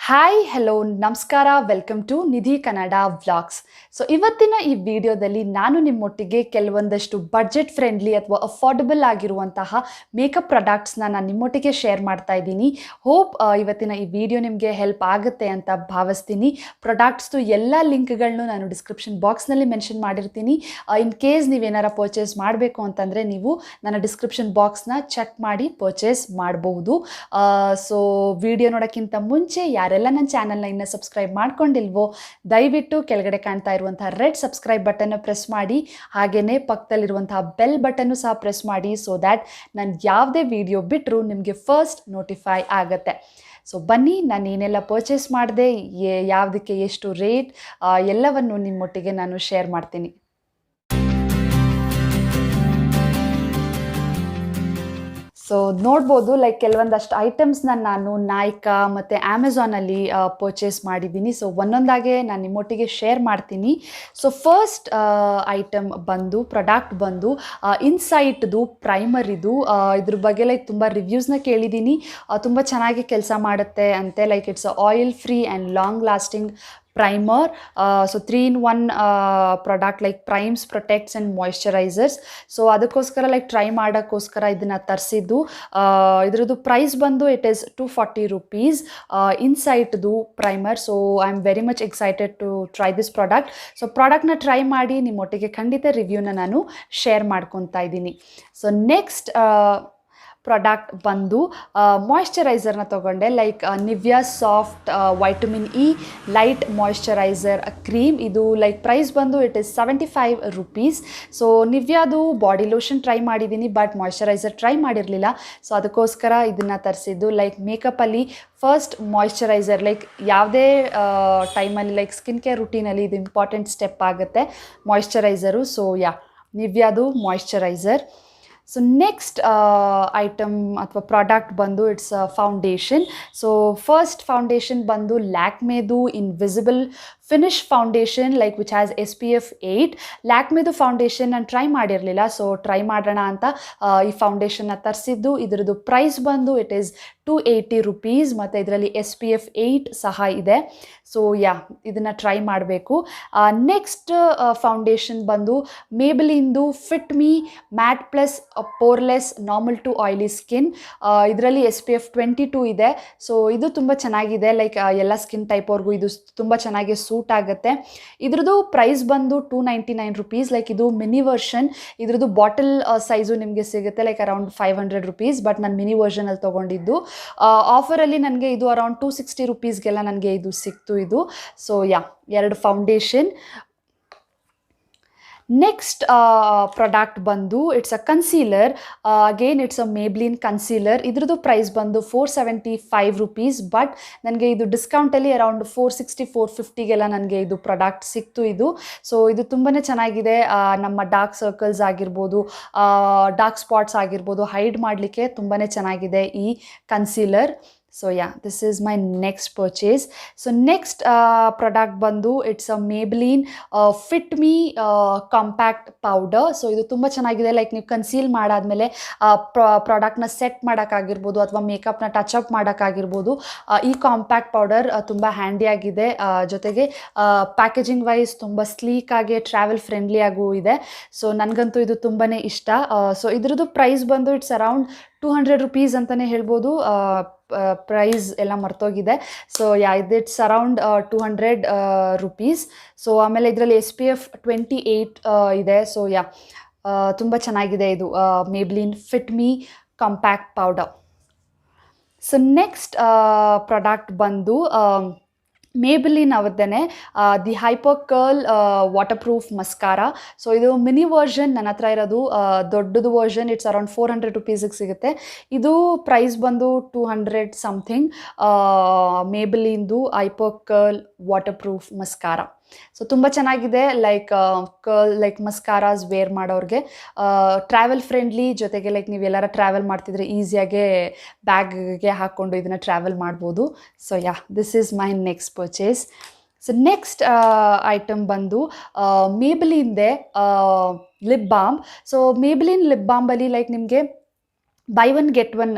Hi hello ನಮಸ್ಕಾರ welcome to Nidhi Kannada vlogs. So ಇವತ್ತಿನ ಈ ವಿಡಿಯೋದಲ್ಲಿ ನಾನು ನಿಮ್ಮೊಟ್ಟಿಗೆ ಕೆಲವೊಂದಷ್ಟು ಬಡ್ಜೆಟ್ ಫ್ರೆಂಡ್ಲಿ ಅಥವಾ ಅಫೋರ್ಡಬಲ್ ಆಗಿರುವಂತಹ ಮೇಕಪ್ ಪ್ರಾಡಕ್ಟ್ಸ್ನ ನಾನು ನಿಮ್ಮೊಟ್ಟಿಗೆ ಶೇರ್ ಮಾಡ್ತಾ ಇದ್ದೀನಿ. ಹೋಪ್ ಇವತ್ತಿನ ಈ ವಿಡಿಯೋ ನಿಮಗೆ ಹೆಲ್ಪ್ ಆಗುತ್ತೆ ಅಂತ ಭಾವಿಸ್ತೀನಿ. ಪ್ರಾಡಕ್ಟ್ಸ್ದು ಎಲ್ಲ ಲಿಂಕ್ಗಳನ್ನು ನಾನು ಡಿಸ್ಕ್ರಿಪ್ಷನ್ ಬಾಕ್ಸ್ನಲ್ಲಿ ಮೆನ್ಷನ್ ಮಾಡಿರ್ತೀನಿ. ಇನ್ ಕೇಸ್ ನೀವೇನಾರ ಪರ್ಚೇಸ್ ಮಾಡಬೇಕು ಅಂತಂದರೆ ನೀವು ನನ್ನ ಡಿಸ್ಕ್ರಿಪ್ಷನ್ ಬಾಕ್ಸ್ನ ಚೆಕ್ ಮಾಡಿ ಪರ್ಚೇಸ್ ಮಾಡಬಹುದು. ಸೊ ವಿಡಿಯೋ ನೋಡೋಕ್ಕಿಂತ ಮುಂಚೆ ಯಾರೆಲ್ಲ ನನ್ನ ಚಾನಲ್ನ ಇನ್ನೂ ಸಬ್ಸ್ಕ್ರೈಬ್ ಮಾಡ್ಕೊಂಡಿಲ್ವೋ ದಯವಿಟ್ಟು ಕೆಳಗಡೆ ಕಾಣ್ತಾ ಇರುವಂತಹ ರೆಡ್ ಸಬ್ಸ್ಕ್ರೈಬ್ ಬಟನ್ನ ಪ್ರೆಸ್ ಮಾಡಿ, ಹಾಗೆಯೇ ಪಕ್ಕದಲ್ಲಿರುವಂತಹ ಬೆಲ್ ಬಟನ್ನು ಸಹ ಪ್ರೆಸ್ ಮಾಡಿ, ಸೊ ದ್ಯಾಟ್ ನಾನು ಯಾವುದೇ ವಿಡಿಯೋ ಬಿಟ್ಟರು ನಿಮಗೆ ಫಸ್ಟ್ ನೋಟಿಫೈ ಆಗುತ್ತೆ. ಸೊ ಬನ್ನಿ, ನಾನು ಏನೆಲ್ಲ ಪರ್ಚೇಸ್ ಮಾಡಿದೆ, ಯಾವುದಕ್ಕೆ ಎಷ್ಟು ರೇಟ್ ಎಲ್ಲವನ್ನು ನಿಮ್ಮೊಟ್ಟಿಗೆ ನಾನು ಶೇರ್ ಮಾಡ್ತೀನಿ. ಸೊ ನೋಡ್ಬೋದು, ಲೈಕ್ ಕೆಲವೊಂದಷ್ಟು ಐಟಮ್ಸ್ನ ನಾನು ನಾಯ್ಕಾ ಮತ್ತು ಅಮೆಝಾನಲ್ಲಿ ಪರ್ಚೇಸ್ ಮಾಡಿದ್ದೀನಿ. ಸೊ ಒಂದೊಂದಾಗೆ ನಾನು ನಿಮ್ಮೊಟ್ಟಿಗೆ ಶೇರ್ ಮಾಡ್ತೀನಿ. ಸೊ ಫಸ್ಟ್ ಐಟಮ್ ಬಂದು ಪ್ರಾಡಕ್ಟ್ ಬಂದು ಇನ್ಸೈಟ್ದು ಪ್ರೈಮರ್. ಇದ್ರ ಬಗ್ಗೆ ಲೈಕ್ ತುಂಬ ರಿವ್ಯೂಸ್ನ ಕೇಳಿದ್ದೀನಿ, ತುಂಬ ಚೆನ್ನಾಗಿ ಕೆಲಸ ಮಾಡುತ್ತೆ ಅಂತೆ. Like it's oil free and long lasting primer. So 3-in-1 product like primes, protects and moisturizers. So ಅದಕ್ಕೋಸ್ಕರ ಲೈಕ್ ಟ್ರೈ ಮಾಡೋಕ್ಕೋಸ್ಕರ ಇದನ್ನು ತರಿಸಿದ್ದು. ಇದ್ರದ್ದು ಪ್ರೈಸ್ ಬಂದು ಇಟ್ ಈಸ್ 240 rupees ಇನ್ಸೈಟ್ದು primer. So I am very much excited to try this product. So ಪ್ರಾಡಕ್ಟ್ನ try ಮಾಡಿ ನಿಮ್ಮೊಟ್ಟಿಗೆ ಖಂಡಿತ ರಿವ್ಯೂನ ನಾನು ಶೇರ್ ಮಾಡ್ಕೊತಾ ಇದ್ದೀನಿ. ಸೊ ನೆಕ್ಸ್ಟ್ ಪ್ರಾಡಕ್ಟ್ ಬಂದು ಮಾಯ್ಶ್ಚರೈಸರ್ನ ತೊಗೊಂಡೆ. Like Nivea soft vitamin E light moisturizer cream. ಇದು ಲೈಕ್ ಪ್ರೈಸ್ ಬಂದು ಇಟ್ ಈಸ್ 75 rupees. ಸೊ ನಿವ್ಯಾದು ಬಾಡಿ ಲೋಷನ್ ಟ್ರೈ ಮಾಡಿದ್ದೀನಿ, ಬಟ್ ಮಾಯ್ಶ್ಚರೈಸರ್ ಟ್ರೈ ಮಾಡಿರಲಿಲ್ಲ. ಸೊ ಅದಕ್ಕೋಸ್ಕರ ಇದನ್ನು ತರಿಸಿದ್ದು. ಲೈಕ್ ಮೇಕಪ್ಪಲ್ಲಿ ಫಸ್ಟ್ ಮಾಯ್ಶ್ಚರೈಸರ್, ಲೈಕ್ ಯಾವುದೇ ಟೈಮಲ್ಲಿ ಲೈಕ್ ಸ್ಕಿನ್ ಕೇರ್ ರುಟೀನಲ್ಲಿ ಇದು ಇಂಪಾರ್ಟೆಂಟ್ ಸ್ಟೆಪ್ ಆಗುತ್ತೆ ಮಾಯ್ಶ್ಚರೈಸರು. ಸೊ ನಿವ್ಯಾದು ಮಾಯ್ಶ್ಚರೈಸರ್. ಸೊ ನೆಕ್ಸ್ಟ್ ಐಟಮ್ ಅಥವಾ ಪ್ರಾಡಕ್ಟ್ ಬಂದು it's foundation. So first foundation ಬಂದು ಲ್ಯಾಕ್ಮೇದು invisible finish foundation, like which has SPF 8. ಲ್ಯಾಕ್ಮೇದು foundation ನಾನು ಟ್ರೈ ಮಾಡಿರಲಿಲ್ಲ, ಸೊ ಟ್ರೈ ಮಾಡೋಣ ಅಂತ ಈ ಫೌಂಡೇಶನ್ನ ತರಿಸಿದ್ದು. ಇದರದ್ದು ಪ್ರೈಸ್ ಬಂದು ಇಟ್ ಈಸ್ 280 rupees ಮತ್ತು ಇದರಲ್ಲಿ SPF 8 ಸಹ ಇದೆ. ಸೊ ಇದನ್ನು ಟ್ರೈ ಮಾಡಬೇಕು. ನೆಕ್ಸ್ಟ್ ಫೌಂಡೇಶನ್ ಬಂದು ಮೇಬಲಿಂದು fit me matte plus poreless normal to oily skin. ಇದರಲ್ಲಿ SPF 22 ಇದೆ. ಸೊ ಇದು ತುಂಬ ಚೆನ್ನಾಗಿದೆ, ಲೈಕ್ ಎಲ್ಲ ಸ್ಕಿನ್ ಟೈಪ್ ಅವ್ರಿಗೂ ಇದು ತುಂಬ ಚೆನ್ನಾಗಿ ಸೂಟ್ ಆಗುತ್ತೆ. ಇದ್ರದ್ದು ಪ್ರೈಸ್ ಬಂದು 299 rupees. ಲೈಕ್ ಇದು ಮಿನಿ ವರ್ಷನ್. ಇದ್ರದ್ದು ಬಾಟಲ್ ಸೈಜು ನಿಮಗೆ ಸಿಗುತ್ತೆ ಲೈಕ್ ಅರೌಂಡ್ 500 rupees, ಬಟ್ ನಾನು ಮಿನಿ ವರ್ಷನಲ್ಲಿ ತೊಗೊಂಡಿದ್ದು. ಆಫರಲ್ಲಿ ನನಗೆ ಇದು ಅರೌಂಡ್ 260 rupeesಗೆಲ್ಲ ನನಗೆ ಇದು ಸಿಕ್ತು ಇದು. ಸೊ ಎರಡು ಫೌಂಡೇಶನ್. ನೆಕ್ಸ್ಟ್ ಪ್ರಾಡಕ್ಟ್ ಬಂದು it's a concealer. Again it's a Maybelline concealer. ಇದ್ರದ್ದು ಪ್ರೈಸ್ ಬಂದು 475 rupees, ಬಟ್ ನನಗೆ ಇದು ಡಿಸ್ಕೌಂಟಲ್ಲಿ ಅರೌಂಡ್ 460 450ಗೆಲ್ಲ ನನಗೆ ಇದು ಪ್ರಾಡಕ್ಟ್ ಸಿಕ್ತು ಇದು. ಸೊ ಇದು ತುಂಬಾ ಚೆನ್ನಾಗಿದೆ. ನಮ್ಮ ಡಾರ್ಕ್ ಸರ್ಕಲ್ಸ್ ಆಗಿರ್ಬೋದು, ಡಾರ್ಕ್ ಸ್ಪಾಟ್ಸ್ ಆಗಿರ್ಬೋದು ಹೈಡ್ ಮಾಡಲಿಕ್ಕೆ ತುಂಬಾ ಚೆನ್ನಾಗಿದೆ ಈ concealer. So this is my next purchase. So next product ಬಂದು it's a Maybelline fit me compact powder. So ಇದು ತುಂಬ ಚೆನ್ನಾಗಿದೆ. ಲೈಕ್ ನೀವು ಕನ್ಸೀಲ್ ಮಾಡಾದ್ಮೇಲೆ ಪ್ರಾಡಕ್ಟ್ನ ಸೆಟ್ ಮಾಡೋಕ್ಕಾಗಿರ್ಬೋದು ಅಥವಾ ಮೇಕಪ್ನ ಟಚ್ ಅಪ್ ಮಾಡೋಕ್ಕಾಗಿರ್ಬೋದು ಈ ಕಾಂಪ್ಯಾಕ್ಟ್ ಪೌಡರ್ ತುಂಬ ಹ್ಯಾಂಡಿಯಾಗಿದೆ. ಜೊತೆಗೆ ಪ್ಯಾಕೇಜಿಂಗ್ ವೈಸ್ ತುಂಬ ಸ್ಲೀಕಾಗಿ ಟ್ರಾವೆಲ್ ಫ್ರೆಂಡ್ಲಿಯಾಗೂ ಇದೆ. ಸೊ ನನಗಂತೂ ಇದು ತುಂಬಾ ಇಷ್ಟ. ಸೊ ಇದ್ರದ್ದು ಪ್ರೈಸ್ ಬಂದು ಇಟ್ಸ್ ಅರೌಂಡ್ 200 rupees ಅಂತಲೇ ಹೇಳ್ಬೋದು. ಪ್ರೈಸ್ ಎಲ್ಲ ಮರ್ತೋಗಿದೆ. So it's around 200 rupees. So ಆಮೇಲೆ ಇದರಲ್ಲಿ SPF 28 ಇದೆ. ಸೊ ತುಂಬ ಚೆನ್ನಾಗಿದೆ ಇದು Maybelline fit me compact powder. So next product ಬಂದು ಮೇಬಲಿನ್ ಅವರದ್ದೇನೆ the hyper curl waterproof mascara. So ಇದು ಮಿನಿ ವರ್ಷನ್ ನನ್ನ ಹತ್ರ ಇರೋದು. ದೊಡ್ಡದು ವರ್ಷನ್ ಇಟ್ಸ್ ಅರೌಂಡ್ 400 rupeesಗೆ ಸಿಗುತ್ತೆ. ಇದು ಪ್ರೈಸ್ ಬಂದು 200 ಸಮಥಿಂಗ್. ಮೇಬಲಿನ್ದು hyper curl waterproof mascara. So ತುಂಬ ಚೆನ್ನಾಗಿದೆ. Like curl like mascaras wear ಮಾಡೋರಿಗೆ ಟ್ರಾವೆಲ್ ಫ್ರೆಂಡ್ಲಿ. ಜೊತೆಗೆ ಲೈಕ್ ನೀವು ಎಲ್ಲಾರ ಟ್ರಾವೆಲ್ ಮಾಡ್ತಿದ್ರೆ ಈಸಿಯಾಗೆ ಬ್ಯಾಗ್ಗೆ ಹಾಕ್ಕೊಂಡು ಇದನ್ನು ಟ್ರಾವೆಲ್ ಮಾಡ್ಬೋದು. So this is my next purchase. So next item ಬಂದು ಮೇಬಲಿನ್ದೆ lip balm. So Maybelline lip ಬಾಂಬಲ್ಲಿ ಲೈಕ್ ನಿಮಗೆ ಬೈ ಒನ್ ಗೆಟ್ ಒನ್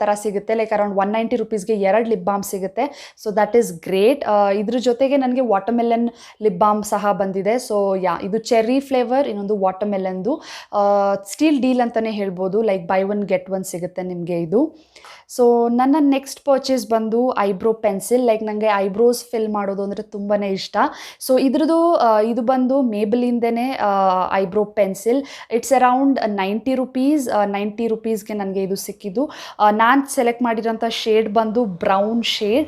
ಥರ ಸಿಗುತ್ತೆ, ಲೈಕ್ ಅರೌಂಡ್ 190 ರುಪೀಸ್ಗೆ 2 ಲಿಪ್ ಬಾಮ್ ಸಿಗುತ್ತೆ. So that is great. ಇದ್ರ ಜೊತೆಗೆ ನನಗೆ ವಾಟರ್ಮೆಲನ್ ಲಿಪ್ ಬಾಮ್ ಸಹ ಬಂದಿದೆ. ಸೊ ಇದು ಚೆರ್ರಿ ಫ್ಲೇವರ್, ಇನ್ನೊಂದು ವಾಟರ್ಮೆಲನ್ದು ಸ್ಟೀಲ್ ಡೀಲ್ ಅಂತಲೇ ಹೇಳ್ಬೋದು. Like buy one get one ಸಿಗುತ್ತೆ ನಿಮಗೆ ಇದು. ಸೊ ನನ್ನ ನೆಕ್ಸ್ಟ್ ಪರ್ಚೇಸ್ ಬಂದು ಐಬ್ರೋ ಪೆನ್ಸಿಲ್. ಲೈಕ್ ನನಗೆ ಐಬ್ರೋಸ್ ಫಿಲ್ ಮಾಡೋದು ಅಂದರೆ ತುಂಬಾ ಇಷ್ಟ. ಸೊ ಇದು ಬಂದು ಮೇಬಲಿಂದೇ eyebrow pencil. It's around 90 rupees. 90 ರುಪೀಸ್ಗೆ ನನಗೆ ಇದು ಸಿಕ್ಕಿದ್ದು. ನಾನು ಸೆಲೆಕ್ಟ್ ಮಾಡಿರೋಂಥ ಶೇಡ್ ಬಂದು ಬ್ರೌನ್ ಶೇಡ್.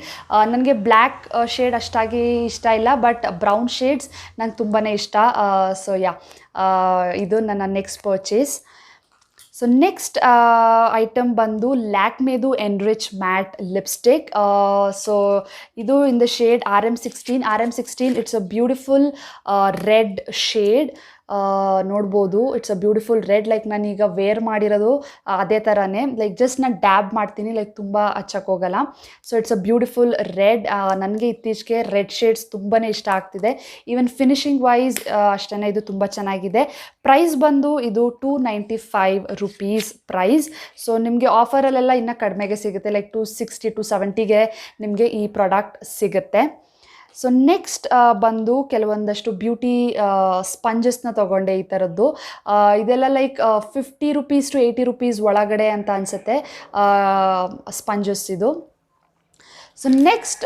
ನನಗೆ ಬ್ಲ್ಯಾಕ್ ಶೇಡ್ ಅಷ್ಟಾಗಿ ಇಷ್ಟ ಇಲ್ಲ, ಬಟ್ ಬ್ರೌನ್ ಶೇಡ್ಸ್ ನಂಗೆ ತುಂಬಾ ಇಷ್ಟ. ಸೊ ಇದು ನನ್ನ next purchase. So next item ಬಂದು ಲ್ಯಾಕ್ಮೇದು ಎನ್ರಿಚ್ ಮ್ಯಾಟ್ ಲಿಪ್ಸ್ಟಿಕ್. ಸೊ ಇದು in the shade RM16. It's a beautiful red shade. ನೋಡ್ಬೋದು, it's a beautiful red. Like ನಾನೀಗ ವೇರ್ ಮಾಡಿರೋದು ಅದೇ ಥರನೇ. ಲೈಕ್ ಜಸ್ಟ್ ನಾನು ಡ್ಯಾಬ್ ಮಾಡ್ತೀನಿ, ಲೈಕ್ ತುಂಬ ಹಚ್ಚಕ್ಕೆ ಹೋಗಲ್ಲ. So it's a beautiful red. ನನಗೆ ಇತ್ತೀಚೆಗೆ ರೆಡ್ ಶೇಡ್ಸ್ ತುಂಬಾ ಇಷ್ಟ ಆಗ್ತಿದೆ. ಈವನ್ ಫಿನಿಶಿಂಗ್ ವೈಸ್ ಅಷ್ಟೇ ಇದು ತುಂಬ ಚೆನ್ನಾಗಿದೆ. ಪ್ರೈಸ್ ಬಂದು ಇದು 295 ರುಪೀಸ್ ಪ್ರೈಸ್. ಸೊ ನಿಮಗೆ ಆಫರಲ್ಲೆಲ್ಲ ಇನ್ನೂ ಕಡಿಮೆಗೆ ಸಿಗುತ್ತೆ, ಲೈಕ್ 260 270ಗೆ ನಿಮಗೆ ಈ ಪ್ರಾಡಕ್ಟ್ ಸಿಗುತ್ತೆ. ಸೊ ನೆಕ್ಸ್ಟ್ ಬಂದು ಕೆಲವೊಂದಷ್ಟು ಬ್ಯೂಟಿ ಸ್ಪಂಜಸ್ನ ತೊಗೊಂಡೆ ಈ ಥರದ್ದು. ಇದೆಲ್ಲ ಲೈಕ್ 50 ರುಪೀಸ್ ಟು 80 ರುಪೀಸ್ ಒಳಗಡೆ ಅಂತ ಅನಿಸುತ್ತೆ ಸ್ಪಂಜಸ್ ಇದು. ಸೊ ನೆಕ್ಸ್ಟ್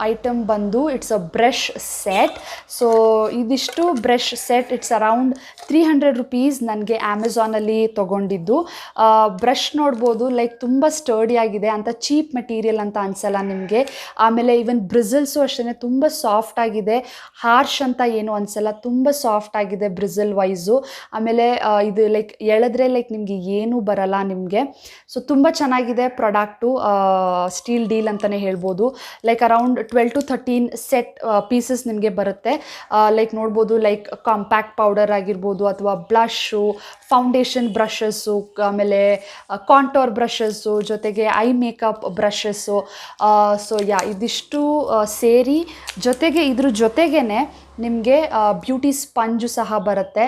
ಐಟಮ್ ಬಂದು it's a brush set. So ಇದಿಷ್ಟು brush set it's around 300 rupees ನನಗೆ ಅಮೆಝಾನಲ್ಲಿ ತೊಗೊಂಡಿದ್ದು. ಬ್ರಷ್ ನೋಡ್ಬೋದು, ಲೈಕ್ ತುಂಬ ಸ್ಟರ್ಡಿ ಆಗಿದೆ, ಅಂತ ಚೀಪ್ ಮೆಟೀರಿಯಲ್ ಅಂತ ಅನಿಸಲ್ಲ ನಿಮಗೆ. ಆಮೇಲೆ ಈವನ್ ಬ್ರಿಸಲ್ಸು ಅಷ್ಟೇ ತುಂಬ ಸಾಫ್ಟ್ ಆಗಿದೆ, ಹಾರ್ಶ್ ಅಂತ ಏನು ಅನಿಸಲ್ಲ, ತುಂಬ ಸಾಫ್ಟ್ ಆಗಿದೆ ಬ್ರಿಸಲ್ ವೈಸು. ಆಮೇಲೆ ಇದು ಲೈಕ್ ಎಳೆದ್ರೆ ಲೈಕ್ ನಿಮಗೆ ಏನೂ ಬರಲ್ಲ ನಿಮಗೆ. ಸೊ ತುಂಬ ಚೆನ್ನಾಗಿದೆ ಪ್ರಾಡಕ್ಟು. ಸ್ಟೀಲ್ ಡೀಲ್ ಅಂತಲೇ ಹೇಳ್ಬೋದು. Like around 12 to 13 set pieces ನಿಮಗೆ ಬರುತ್ತೆ. ಲೈಕ್ ನೋಡ್ಬೋದು, ಲೈಕ್ ಕಾಂಪ್ಯಾಕ್ಟ್ ಪೌಡರ್ ಆಗಿರ್ಬೋದು, ಅಥವಾ ಬ್ಲಷು, ಫೌಂಡೇಶನ್ ಬ್ರಷಸ್ಸು, ಆಮೇಲೆ ಕಾಂಟೋರ್ ಬ್ರಷಸ್ಸು, ಜೊತೆಗೆ ಐ ಮೇಕಪ್ ಬ್ರಷಸ್ಸು. ಸೊ ಇದಿಷ್ಟು ಸೇರಿ ಜೊತೆಗೆ ಇದ್ರ ಜೊತೆಗೇ ನಿಮಗೆ ಬ್ಯೂಟಿ ಸ್ಪಂಜು ಸಹ ಬರುತ್ತೆ,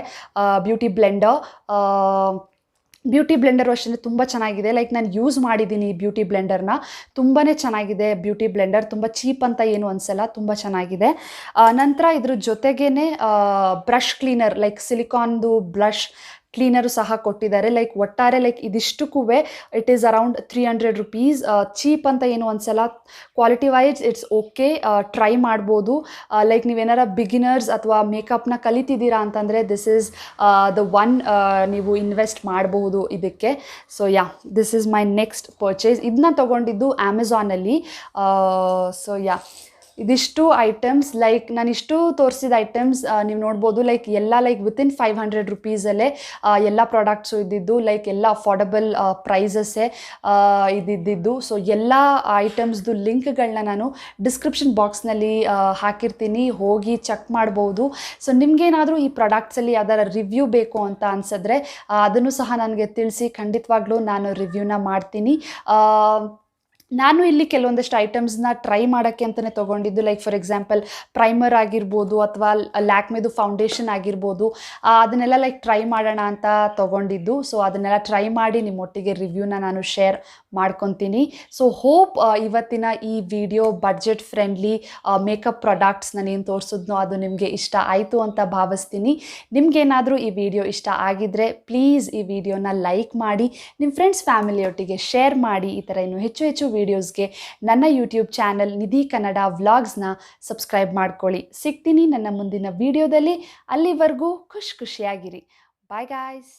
ಬ್ಯೂಟಿ ಬ್ಲೆಂಡರು ಅಷ್ಟೇ ತುಂಬ ಚೆನ್ನಾಗಿದೆ. ಲೈಕ್ ನಾನು ಯೂಸ್ ಮಾಡಿದ್ದೀನಿ ಈ ಬ್ಯೂಟಿ ಬ್ಲೆಂಡರ್ನ, ತುಂಬಾ ಚೆನ್ನಾಗಿದೆ ಬ್ಯೂಟಿ ಬ್ಲೆಂಡರ್. ತುಂಬ ಚೀಪ್ ಅಂತ ಏನು ಅನಿಸಲ್ಲ, ತುಂಬ ಚೆನ್ನಾಗಿದೆ. ನಂತರ ಇದ್ರ ಜೊತೆಗೇ ಬ್ರಷ್ ಕ್ಲೀನರ್, ಲೈಕ್ ಸಿಲಿಕಾನ್ದು ಬ್ಲಷ್ ಕ್ಲೀನರು ಸಹ ಕೊಟ್ಟಿದ್ದಾರೆ. ಲೈಕ್ ಒಟ್ಟಾರೆ ಲೈಕ್ ಇದಿಷ್ಟಕ್ಕೂ it is around 300 rupees. Cheap ಅಂತ ಏನು ಅನಿಸಲ್ಲ, quality wise it's okay, try ಮಾಡ್ಬೋದು. ಲೈಕ್ ನೀವೇನಾರ ಬಿಗಿನರ್ಸ್ ಅಥವಾ ಮೇಕಪ್ನ ಕಲಿತಿದ್ದೀರಾ ಅಂತಂದರೆ ದಿಸ್ ಈಸ್ ದ ಒನ್, ನೀವು ಇನ್ವೆಸ್ಟ್ ಮಾಡಬಹುದು ಇದಕ್ಕೆ. So this is my next purchase. ಇದನ್ನ ತೊಗೊಂಡಿದ್ದು ಅಮೆಝಾನಲ್ಲಿ. ಸೊ ಇದಿಷ್ಟು ಐಟಮ್ಸ್, ಲೈಕ್ ನಾನಿಷ್ಟು ತೋರಿಸಿದ ಐಟಮ್ಸ್ ನೀವು ನೋಡ್ಬೋದು, ಲೈಕ್ ಎಲ್ಲ ಲೈಕ್ ವಿತಿನ್ 500 ರುಪೀಸಲ್ಲೇ ಎಲ್ಲ ಪ್ರಾಡಕ್ಟ್ಸು ಇದ್ದಿದ್ದು, ಲೈಕ್ ಎಲ್ಲ ಅಫೋರ್ಡಬಲ್ ಪ್ರೈಸಸ್ಸೇ ಇದ್ದಿದ್ದು. ಸೊ ಎಲ್ಲ ಐಟಮ್ಸ್ದು ಲಿಂಕ್ಗಳನ್ನ ನಾನು ಡಿಸ್ಕ್ರಿಪ್ಷನ್ ಬಾಕ್ಸ್ನಲ್ಲಿ ಹಾಕಿರ್ತೀನಿ, ಹೋಗಿ ಚೆಕ್ ಮಾಡ್ಬೋದು. ಸೊ ನಿಮಗೇನಾದರೂ ಈ ಪ್ರಾಡಕ್ಟ್ಸಲ್ಲಿ ಯಾವ್ದಾರ ರಿವ್ಯೂ ಬೇಕು ಅಂತ ಅನಿಸಿದ್ರೆ ಅದನ್ನು ಸಹ ನನಗೆ ತಿಳಿಸಿ, ಖಂಡಿತವಾಗ್ಲೂ ನಾನು ರಿವ್ಯೂನ ಮಾಡ್ತೀನಿ. ನಾನು ಇಲ್ಲಿ ಕೆಲವೊಂದಷ್ಟು ಐಟಮ್ಸ್ನ ಟ್ರೈ ಮಾಡೋಕ್ಕೆ ಅಂತಲೇ ತೊಗೊಂಡಿದ್ದು. ಲೈಕ್ ಫಾರ್ ಎಕ್ಸಾಂಪಲ್ ಪ್ರೈಮರ್ ಆಗಿರ್ಬೋದು, ಅಥವಾ ಲ್ಯಾಕ್ಮೇದು ಫೌಂಡೇಶನ್ ಆಗಿರ್ಬೋದು, ಅದನ್ನೆಲ್ಲ ಲೈಕ್ ಟ್ರೈ ಮಾಡೋಣ ಅಂತ ತೊಗೊಂಡಿದ್ದು. ಸೊ ಅದನ್ನೆಲ್ಲ ಟ್ರೈ ಮಾಡಿ ನಿಮ್ಮೊಟ್ಟಿಗೆ ರಿವ್ಯೂನ ನಾನು ಶೇರ್ ಮಾಡ್ಕೊತೀನಿ. ಸೊ ಹೋಪ್ ಇವತ್ತಿನ ಈ video budget friendly makeup products ನಾನೇನು ತೋರಿಸಿದ್ನೋ ಅದು ನಿಮಗೆ ಇಷ್ಟ ಆಯಿತು ಅಂತ ಭಾವಿಸ್ತೀನಿ. ನಿಮಗೇನಾದರೂ ಈ ವಿಡಿಯೋ ಇಷ್ಟ ಆಗಿದ್ದರೆ ಪ್ಲೀಸ್ ಈ ವಿಡಿಯೋನ ಲೈಕ್ ಮಾಡಿ, ನಿಮ್ಮ ಫ್ರೆಂಡ್ಸ್ ಫ್ಯಾಮಿಲಿಯೊಟ್ಟಿಗೆ ಶೇರ್ ಮಾಡಿ. ಈ ಥರ ಇನ್ನೂ ಹೆಚ್ಚು ವಿಡಿಯೋಸ್ಗೆ ನನ್ನ ಯೂಟ್ಯೂಬ್ ಚಾನಲ್ ನಿಧಿ ಕನ್ನಡ ವ್ಲಾಗ್ಸ್ನ ಸಬ್ಸ್ಕ್ರೈಬ್ ಮಾಡ್ಕೊಳ್ಳಿ. ಸಿಗ್ತೀನಿ ನನ್ನ ಮುಂದಿನ ವಿಡಿಯೋದಲ್ಲಿ. ಅಲ್ಲಿವರೆಗೂ ಖುಷಿಯಾಗಿರಿ. Bye guys.